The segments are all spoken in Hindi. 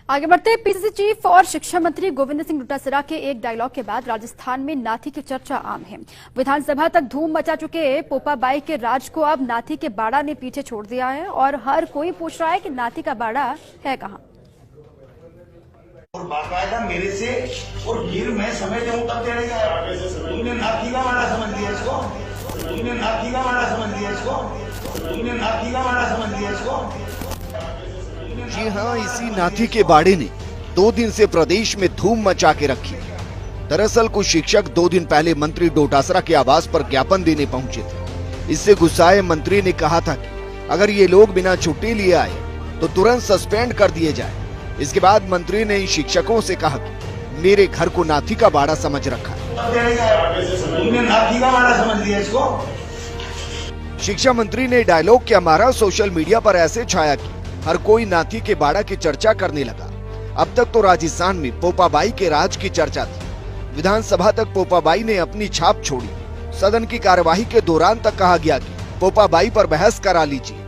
आगे बढ़ते पीसीसी चीफ और शिक्षा मंत्री गोविंद सिंह डोटासरा के एक डायलॉग के बाद राजस्थान में नाथी की चर्चा आम है। विधानसभा तक धूम मचा चुके पोपाबाई के राज को अब नाथी के बाड़ा ने पीछे छोड़ दिया है और हर कोई पूछ रहा है कि नाथी का बाड़ा है कहां। और बाकायदा मेरे से और गिर मैं समय दूं तब देने का तुमने नाथी का बाड़ा समझ लिया इसको, तुमने नाथी का बाड़ा समझ लिया इसको, तुमने नाथी का बाड़ा समझ लिया इसको। जी हाँ, इसी नाथी के बाड़े ने 2 दिन से प्रदेश में धूम मचा के रखी। दरअसल कुछ शिक्षक 2 दिन पहले मंत्री डोटासरा के आवास पर ज्ञापन देने पहुंचे थे। इससे गुस्साए मंत्री ने कहा था कि अगर ये लोग बिना छुट्टी लिए आए तो तुरंत सस्पेंड कर दिए जाए। इसके बाद मंत्री ने इन शिक्षकों से कहा कि मेरे घर को नाथी का बाड़ा समझ रखा है। नाथी का बाड़ा समझ लिया इसको। शिक्षा मंत्री ने डायलॉग क्या मारा, सोशल मीडिया पर ऐसे छाया कि हर कोई नाथी के बाड़ा की चर्चा करने लगा। अब तक तो राजस्थान में पोपाबाई के राज की चर्चा थी। विधानसभा तक पोपाबाई ने अपनी छाप छोड़ी। सदन की कार्यवाही के दौरान तक कहा गया कि पोपाबाई पर बहस करा लीजिए,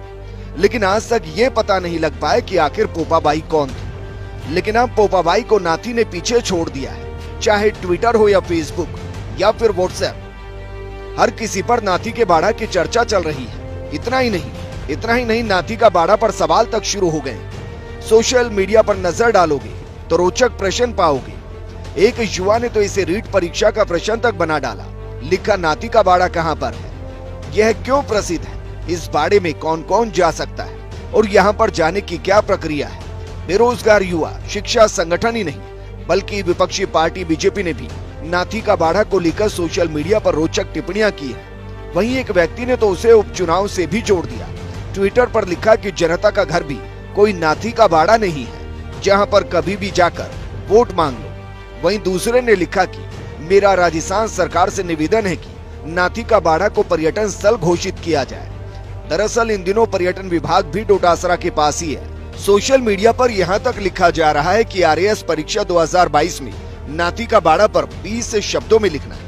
लेकिन आज तक ये पता नहीं लग पाया कि आखिर पोपाबाई कौन थी। लेकिन अब पोपाबाई को नाथी ने पीछे छोड़ दिया है, चाहे ट्विटर हो या फेसबुक या फिर व्हाट्सएप। हर किसी पर नाथी के बाड़ा की चर्चा चल रही है। इतना ही नहीं, नाथी का बाड़ा पर सवाल तक शुरू हो गए। सोशल मीडिया पर नजर डालोगे तो रोचक प्रश्न पाओगे। एक युवा ने तो इसे रीट परीक्षा का प्रश्न तक बना डाला। लिखा, नाथी का बाड़ा कहां पर है, यह क्यों प्रसिद्ध है, इस बाड़े में कौन कौन जा सकता है और यहाँ पर जाने की क्या प्रक्रिया है। बेरोजगार युवा शिक्षा संगठन ही नहीं बल्कि विपक्षी पार्टी बीजेपी ने भी नाथी का बाड़ा को लेकर सोशल मीडिया पर रोचक टिप्पणियां की है। वहीं एक व्यक्ति ने तो उसे उपचुनाव से भी जोड़ दिया। ट्विटर पर लिखा कि जनता का घर भी कोई नाथी का बाड़ा नहीं है, जहां पर कभी भी जाकर वोट मांग लो। वहीं दूसरे ने लिखा कि मेरा राजस्थान सरकार से निवेदन है कि नाथी का बाड़ा को पर्यटन स्थल घोषित किया जाए। दरअसल इन दिनों पर्यटन विभाग भी डोटासरा के पास ही है। सोशल मीडिया पर यहाँ तक लिखा जा रहा है कि RAS परीक्षा 2022 में नाथी का बाड़ा पर 20 शब्दों में लिखना है।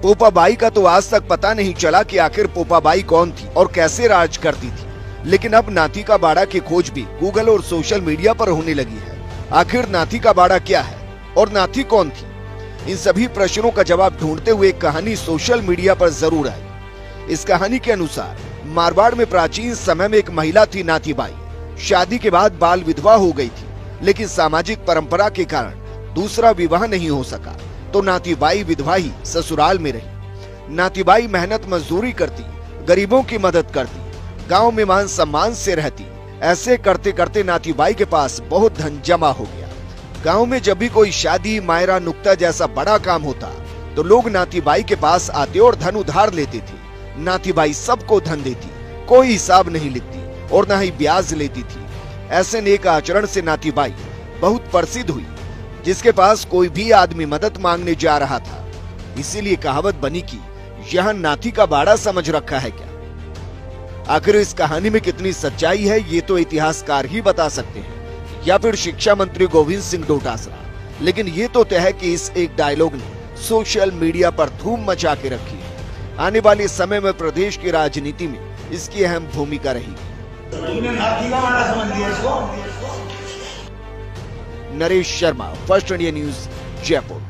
पोपाबाई का तो आज तक पता नहीं चला कि आखिर पोपाबाई कौन थी और कैसे राज करती थी। लेकिन अब नाथी का बाड़ा की खोज भी गूगल और सोशल मीडिया पर होने लगी है। आखिर नाथी का बाड़ा क्या है और नाथी कौन थी? इन सभी प्रश्नों का जवाब ढूंढते हुए एक कहानी सोशल मीडिया पर जरूर आई। इस कहानी के अनुसार मारवाड़ में प्राचीन समय में एक महिला थी नाथीबाई। शादी के बाद बाल विधवा हो गई थी, लेकिन सामाजिक परंपरा के कारण दूसरा विवाह नहीं हो सका, तो नाथीबाई विधवा ही ससुराल में रही। नाथीबाई मेहनत मजदूरी करती, गरीबों की मदद करती, गांव में मान सम्मान से रहती। ऐसे करते करते नाथीबाई के पास बहुत धन जमा हो गया। गांव में जब भी कोई शादी, मायरा, नुक्ता जैसा बड़ा काम होता तो लोग नाथीबाई के पास आते और धन उधार लेते थे। नाथीबाई सबको धन देती, कोई हिसाब नहीं लिखती और न ही ब्याज लेती थी। ऐसे नेक आचरण से नाथीबाई बहुत प्रसिद्ध हुई। जिसके पास कोई भी आदमी मदद मांगने जा रहा था, इसीलिए कहावत बनी कि यह नाथी का बाड़ा समझ रखा है क्या। आखिर इस कहानी में कितनी सच्चाई है ये तो इतिहासकार ही बता सकते हैं या फिर शिक्षा मंत्री गोविंद सिंह डोटासरा। लेकिन ये तो तय है कि इस एक डायलॉग ने सोशल मीडिया पर धूम मचा के रखी है। आने वाले समय में प्रदेश की राजनीति में इसकी अहम भूमिका रहेगी। नाथी का बाड़ा समझ लिया इसको। Naresh Sharma, first India news, Jaipur.